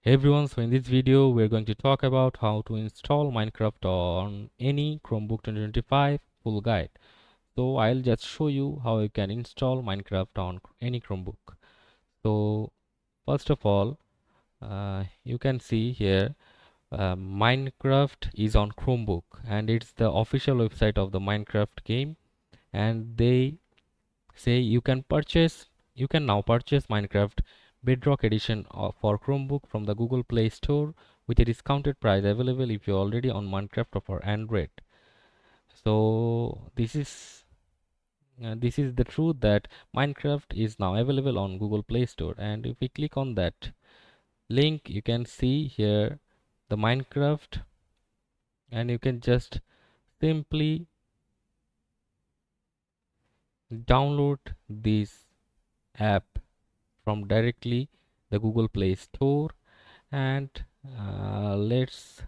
Hey everyone, so in this video we're going to talk about how to install Minecraft on any Chromebook 2025 full guide. So I'll just show you how you can install Minecraft on any Chromebook. So first of all, you can see here Minecraft is on Chromebook and it's the official website of the Minecraft game, and they say you can now purchase Minecraft Bedrock Edition for Chromebook from the Google Play Store with a discounted price available if you're already on Minecraft for Android. So this is the truth that Minecraft is now available on Google Play Store, and if we click on that link you can see here the Minecraft, and you can just simply download this app from directly the Google Play Store. And let's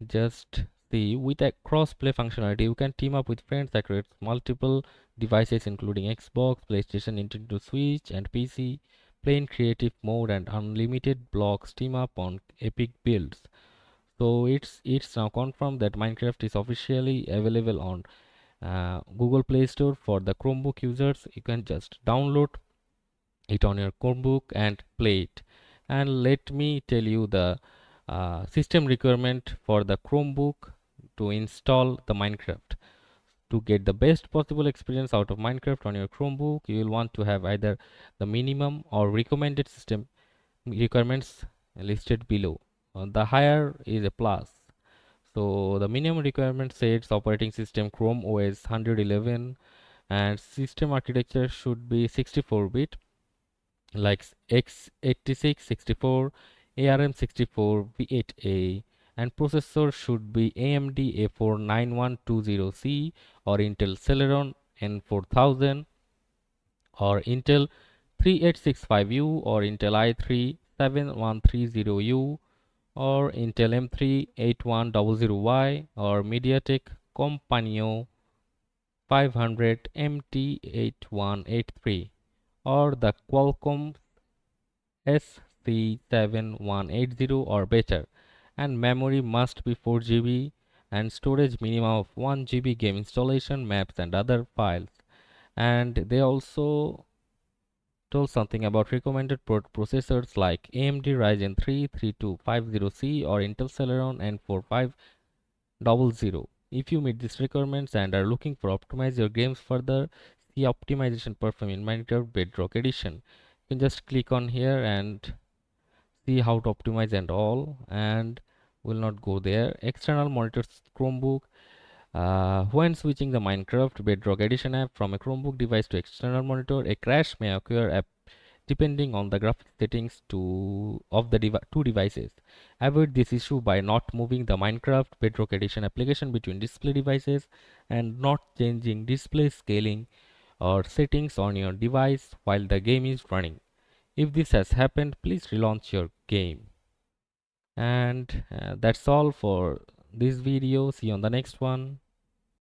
just see, with a cross-play functionality you can team up with friends across multiple devices including Xbox, PlayStation, Nintendo Switch and PC, play in creative mode and unlimited blocks, team up on epic builds. So it's now confirmed that Minecraft is officially available on Google Play Store for the Chromebook users. You can just download it on your Chromebook and play it. And let me tell you the system requirement for the Chromebook to install the Minecraft. To get the best possible experience out of Minecraft on your Chromebook, you will want to have either the minimum or recommended system requirements listed below. The higher is a plus. So the minimum requirement says operating system Chrome OS 111, and system architecture should be 64-bit like x86, 64, ARM64, V8A, and processor should be AMD A49120C or Intel Celeron N4000 or Intel 3865U or Intel i3 7130U or Intel M3 8100Y or MediaTek Compagno 500 MT8183 or the Qualcomm SC7180 or better, and memory must be 4 GB and storage minimum of 1 GB, game installation, maps and other files. And they also told something about recommended processors like AMD Ryzen 3 3250C or Intel Celeron N4500. If you meet these requirements and are looking for optimize your games further, see optimization perform in Minecraft Bedrock Edition. You can just click on here and see how to optimize and all, and will not go there. External monitors Chromebook. When switching the Minecraft Bedrock Edition app from a Chromebook device to external monitor, a crash may occur depending on the graphics settings of the two devices. Avoid this issue by not moving the Minecraft Bedrock Edition application between display devices and not changing display scaling or settings on your device while the game is running. If this has happened, please relaunch your game. And that's all for this video. See you on the next one.